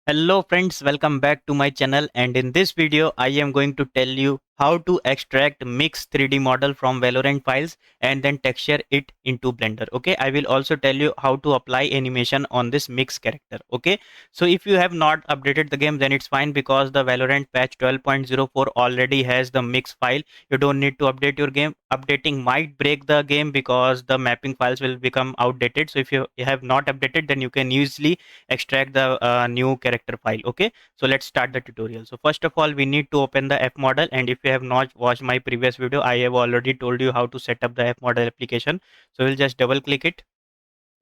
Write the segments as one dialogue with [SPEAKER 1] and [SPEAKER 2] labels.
[SPEAKER 1] Hello friends, welcome back to my channel, and in this video I am going to tell you how to extract mixed 3D model from Valorant files and then texture it into Blender. Okay, I will also tell you how to apply animation on this mix character. Okay, so if you have not updated the game, then it's fine because the Valorant patch 12.04 already has the mix file. You don't need to update your game. Updating might break the game because the mapping files will become outdated. So if you have not updated, then you can easily extract the new character file. Okay, so let's start the tutorial. So first of all, we need to open the F model, and if you have not watched my previous video, I have already told you how to set up the F model application. So we'll just double click it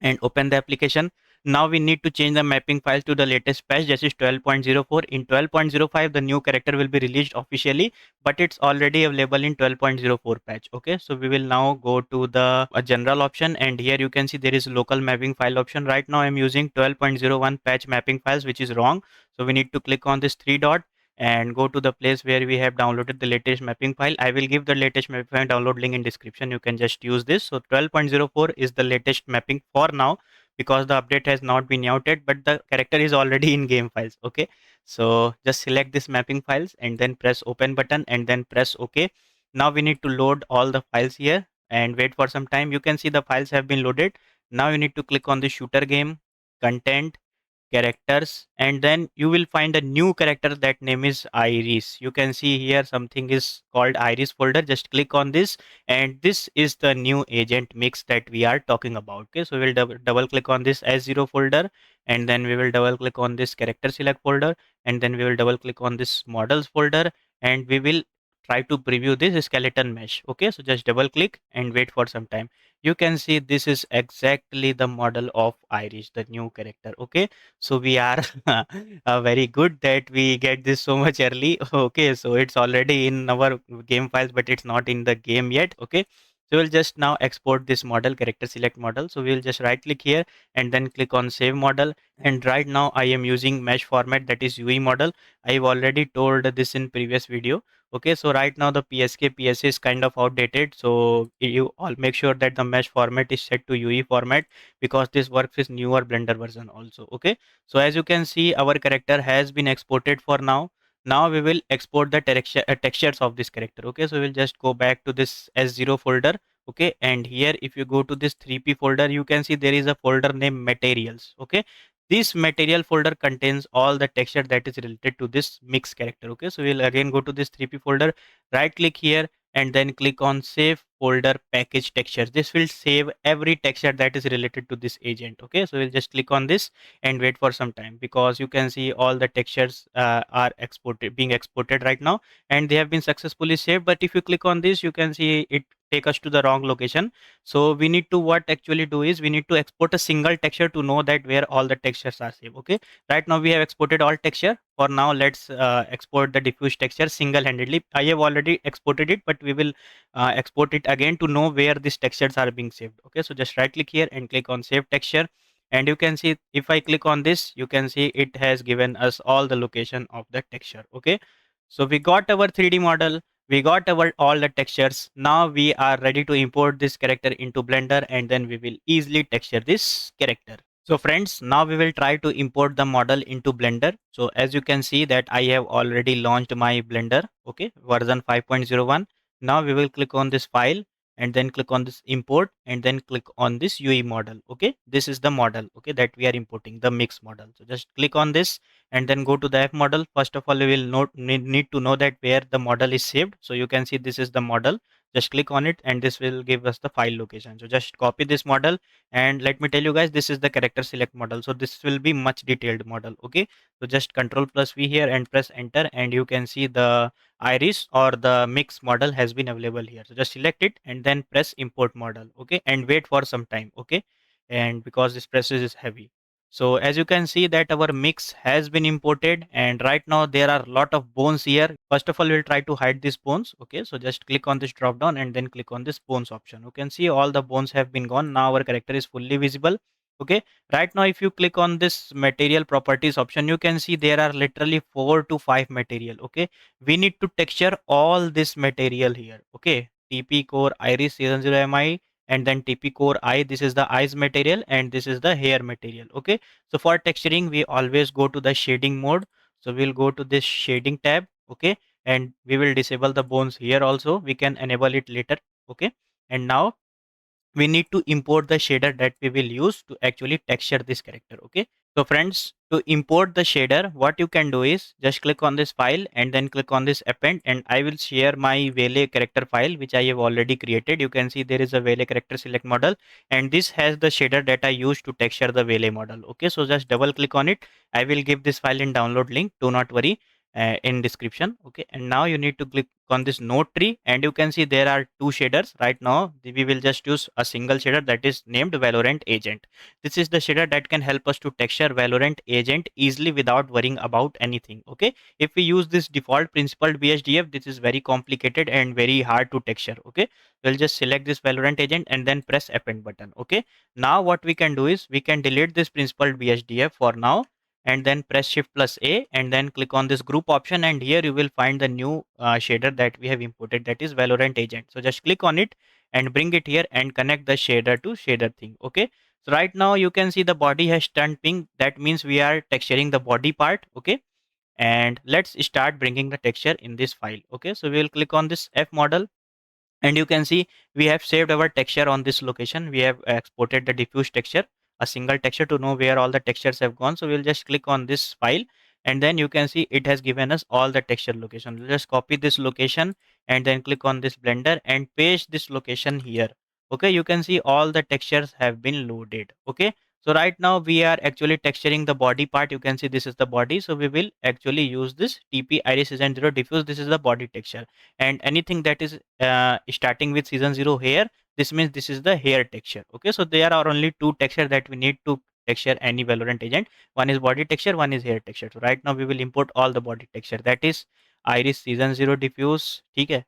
[SPEAKER 1] and open the application. Now we need to change the mapping file to the latest patch. This is 12.04. In 12.05, the new character will be released officially, but it's already available in 12.04 patch. Okay, so we will now go to the general option, and here you can see there is local mapping file option. Right now I'm using 12.01 patch mapping files, which is wrong. So we need to click on this three dot and go to the place where we have downloaded the latest mapping file. I will give the latest mapping file download link in description. You can just use this. So 12.04 is the latest mapping for now because the update has not been out yet, but the character is already in game files. Okay, so just select this mapping files and then press open button and then press OK. Now we need to load all the files here and wait for some time. You can see the files have been loaded. Now you need to click on the shooter game, content, characters, and then you will find a new character that name is Iris. You can see here something is called Iris folder. Just click on this, and this is the new agent mix that we are talking about. Okay, so we'll double click on this S0 folder, and then we will double click on this character select folder, and then we will double click on this models folder, and we will try to preview this skeleton mesh. Okay, so just double click and wait for some time. You can see this is exactly the model of Iris, the new character. Okay, so we are very good that we get this so much early. Okay, so it's already in our game files, but it's not in the game yet. Okay, so we'll just now export this model, character select model. So we'll just right click here and then click on save model. And right now I am using mesh format, that is UE model. I've already told this in previous video. Okay, so right now the PSK PSA is kind of outdated, so you all make sure that the mesh format is set to UE format because this works with newer Blender version also. Okay, so as you can see, our character has been exported for now. Now we will export the textures of this character. Okay, so we'll just go back to this S0 folder. Okay, and here if you go to this 3P folder, you can see there is a folder named materials. Okay, this material folder contains all the texture that is related to this mix character. Okay, so we'll again go to this 3P folder, right click here and then click on save folder package textures. This will save every texture that is related to this agent. Okay, so we'll just click on this and wait for some time because you can see all the textures are being exported right now, and they have been successfully saved. But if you click on this, you can see it take us to the wrong location. So we need to what actually do is we need to export a single texture to know that where all the textures are saved. Okay, right now we have exported all texture. For now, let's export the diffuse texture single-handedly. I have already exported it, but we will export it again to know where these textures are being saved. Okay, so just right click here and click on save texture, and you can see if I click on this, you can see it has given us all the location of the texture. Okay, so we got our 3D model, we got our all the textures. Now we are ready to import this character into Blender, and then we will easily texture this character. So friends, now we will try to import the model into Blender. So as you can see that I have already launched my Blender, okay, version 5.01. Now we will click on this file and then click on this import and then click on this UE model. Okay, this is the model, okay, that we are importing, the mix model. So just click on this and then go to the F model. First of all, we will need to know that where the model is saved. So you can see this is the model. Just click on it and this will give us the file location. So just copy this model, and let me tell you guys, this is the character select model, so this will be much detailed model. Okay, so just control plus V here and press enter, and you can see the iris or the mix model has been available here. So just select it and then press import model. Okay, and wait for some time. Okay, and because this process is heavy, so as you can see that our mix has been imported, and right now there are a lot of bones here. First of all, we'll try to hide these bones. Okay, so just click on this drop down and then click on this bones option. You can see all the bones have been gone. Now our character is fully visible. Okay, right now if you click on this material properties option, you can see there are literally 4 to 5 material. Okay, we need to texture all this material here. Okay, TP core iris season 0 mi and then TP core eye, this is the eyes material, and this is the hair material. Okay, so for texturing we always go to the shading mode. So we'll go to this shading tab. Okay, and we will disable the bones here also, we can enable it later. Okay, and now we need to import the shader that we will use to actually texture this character. Okay, so friends, to import the shader, what you can do is just click on this file and then click on this append, and I will share my Vele character file which I have already created. You can see there is a Vele character select model, and this has the shader that I used to texture the Vele model. Okay, so just double click on it. I will give this file in download link, do not worry, in description. Okay, and now you need to click on this node tree, and you can see there are two shaders. Right now we will just use a single shader that is named Valorant agent. This is the shader that can help us to texture Valorant agent easily without worrying about anything. Okay, if we use this default principled BHDF, this is very complicated and very hard to texture. Okay, we'll just select this Valorant agent and then press append button. Okay, now what we can do is we can delete this principled BHDF for now, and then press shift plus A and then click on this group option, and here you will find the new shader that we have imported, that is Valorant agent. So just click on it and bring it here and connect the shader to shader thing. Okay, so right now you can see the body has turned pink, that means we are texturing the body part. Okay, and let's start bringing the texture in this file. Okay, so we will click on this F model, and you can see we have saved our texture on this location. We have exported the diffuse texture, a single texture, to know where all the textures have gone. So we'll just click on this file, and then you can see it has given us all the texture location. We'll just copy this location and then click on this blender and paste this location here. Okay, you can see all the textures have been loaded. Okay, so right now we are actually texturing the body part. You can see this is the body, so we will actually use this TP iris season 0 diffuse. This is the body texture, and anything that is starting with season 0 hair, this means this is the hair texture. Okay, so there are only two texture that we need to texture any Valorant agent. One is body texture, one is hair texture. So right now we will import all the body texture, that is iris season 0 diffuse. Okay,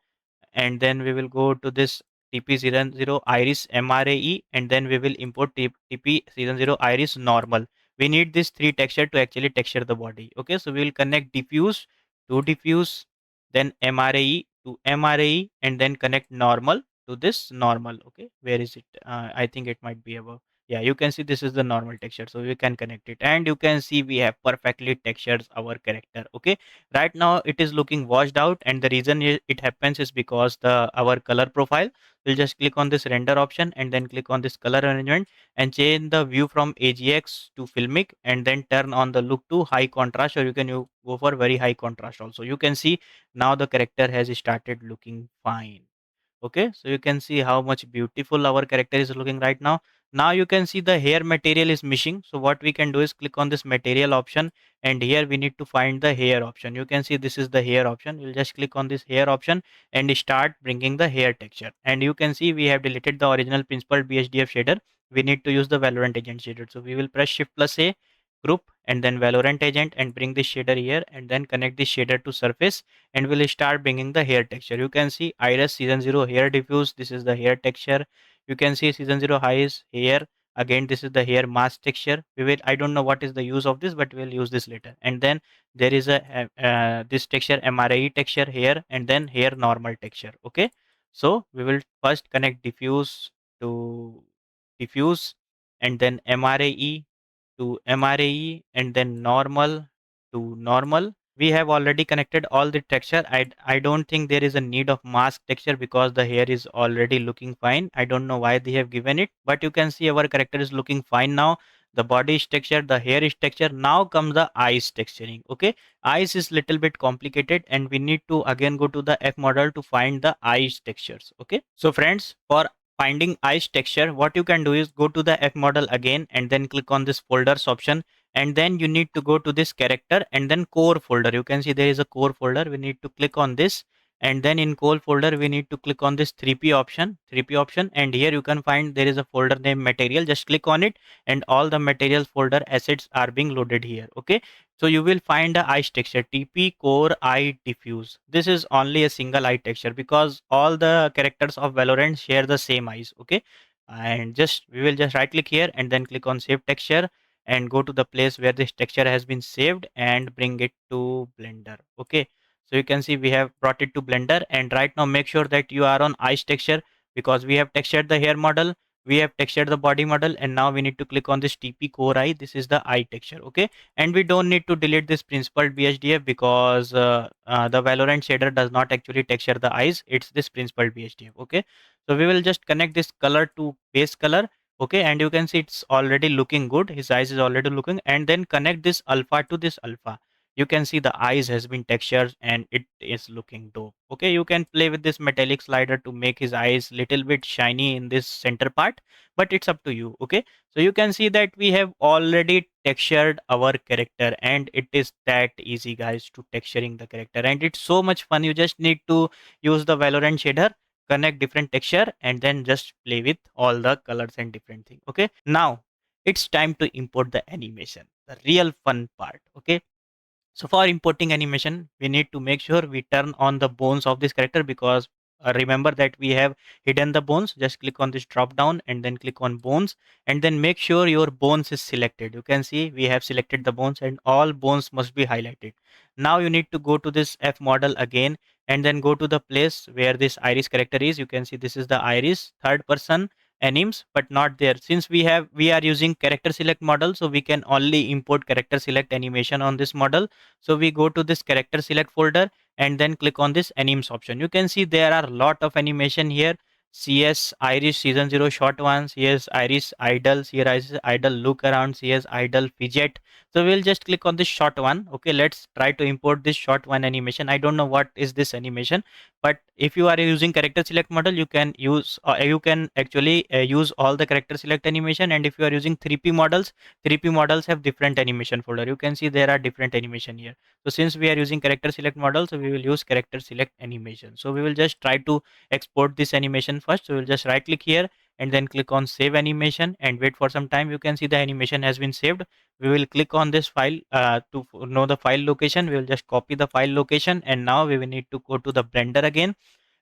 [SPEAKER 1] and then we will go to this TP season 0 iris MRAE, and then we will import TP season 0 iris normal. We need this three texture to actually texture the body. Okay, so we will connect diffuse to diffuse, then MRAE to MRAE, and then connect normal to this normal. Okay, where is it? I think it might be above. Yeah, you can see this is the normal texture, so we can connect it, and you can see we have perfectly textured our character. Okay, right now it is looking washed out, and the reason it happens is because the our color profile. We'll just click on this render option and then click on this color arrangement and change the view from AGX to filmic, and then turn on the look to high contrast, or you can go for very high contrast also. You can see now the character has started looking fine. Okay, so you can see how much beautiful our character is looking right now. Now you can see the hair material is missing, so what we can do is click on this material option, and here we need to find the hair option. You can see this is the hair option. You'll just click on this hair option and start bringing the hair texture, and you can see we have deleted the original principled BHDF shader. We need to use the Valorant agent shader, so we will press shift plus A, group, and then Valorant agent, and bring this shader here, and then connect this shader to surface, and we'll start bringing the hair texture. You can see iris season 0 hair diffuse, this is the hair texture. You can see season 0 highs hair, again this is the hair mask texture. We will, I don't know what is the use of this, but we'll use this later. And then there is a this texture MRI texture here, and then hair normal texture. Okay, so we will first connect diffuse to diffuse, and then MRAE to MRAE, and then normal to normal. We have already connected all the texture. I don't think there is a need of mask texture because the hair is already looking fine. I don't know why they have given it, but you can see our character is looking fine now. The body is textured, the hair is textured. Now comes the eyes texturing. Okay, eyes is little bit complicated, and we need to again go to the F model to find the eyes textures. Okay, so friends, for finding eyes texture, what you can do is go to the F model again and then click on this folders option, and then you need to go to this character and then core folder. You can see there is a core folder. We need to click on this, and then in core folder we need to click on this 3p option, 3p option, and here you can find there is a folder named material. Just click on it, and all the materials folder assets are being loaded here. Okay, so you will find the eyes texture TP core eye diffuse. This is only a single eye texture because all the characters of Valorant share the same eyes. Okay, and just we will just right click here and then click on save texture, and go to the place where this texture has been saved and bring it to Blender. Okay, so you can see we have brought it to Blender, and right now make sure that you are on ice texture. because we have textured the hair model, we have textured the body model, and now we need to click on this TP core eye. This is the eye texture, okay? And we don't need to delete this principled BHDF because the Valorant shader does not actually texture the eyes. It's this principled BHDF, okay? So we will just connect this color to base color, okay? And you can see it's already looking good. His eyes is already looking, and then connect this alpha to this alpha. You can see the eyes has been textured and it is looking dope, okay? You can play with this metallic slider to make his eyes little bit shiny in this center part, but it's up to you, okay? So you can see that we have already textured our character, and it is that easy, guys, to texturing the character, and it's so much fun. You just need to use the Valorant shader, connect different texture, and then just play with all the colors and different things, okay? Now it's time to import the animation, the real fun part, okay? So for importing animation, we need to make sure we turn on the bones of this character, because remember that we have hidden the bones. Just click on this drop down and then click on bones, and then make sure your bones is selected. You can see we have selected the bones and all bones must be highlighted. Now you need to go to this F model again, and then go to the place where this iris character is. You can see this is the iris, third person animes, but not there. Since we are using character select model, so we can only import character select animation on this model. So we go to this character select folder and then click on this animes option. You can see there are a lot of animation here. CS Iris season 0 short ones. Here's Iris idles. Here is idle look around. Here's idle fidget. So we'll just click on this short one. Okay, let's try to import this short one animation. I don't know what is this animation, but if you are using character select model, you can use you can actually use all the character select animation. And if you are using 3P models, 3P models have different animation folder. You can see there are different animation here. So since we are using character select model, so we will use character select animation. So we will just try to export this animation first. So we'll just right click here and then click on save animation and wait for some time. You can see the animation has been saved. We will click on this file to know the file location. We will just copy the file location, and now we will need to go to the Blender again.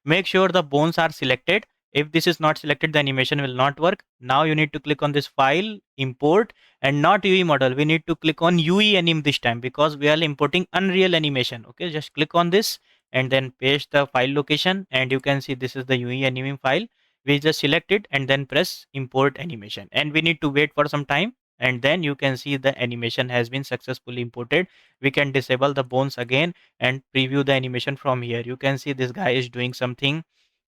[SPEAKER 1] Make sure the bones are selected. If this is not selected, the animation will not work. Now you need to click on this file, import, and not UE model. We need to click on UE anim this time because we are importing Unreal animation. Okay, just click on this and then paste the file location, and you can see this is the UE anim file. We just select it and then press import animation, and we need to wait for some time, and then you can see the animation has been successfully imported. We can disable the bones again and preview the animation from here. You can see this guy is doing something,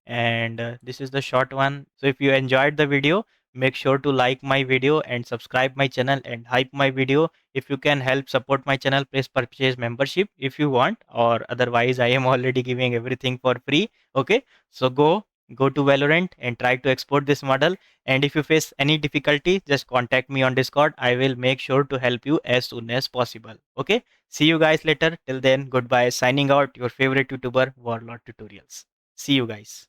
[SPEAKER 1] and this is the short one. So if you enjoyed the video, make sure to like my video and subscribe my channel and hype my video. If you can help support my channel, please purchase membership if you want, or otherwise I am already giving everything for free. Okay, so go to Valorant and try to export this model. And if you face any difficulty, just contact me on Discord. I will make sure to help you as soon as possible. Okay, see you guys later. Till then, goodbye. Signing out, your favorite YouTuber, Warlord Tutorials. See you guys.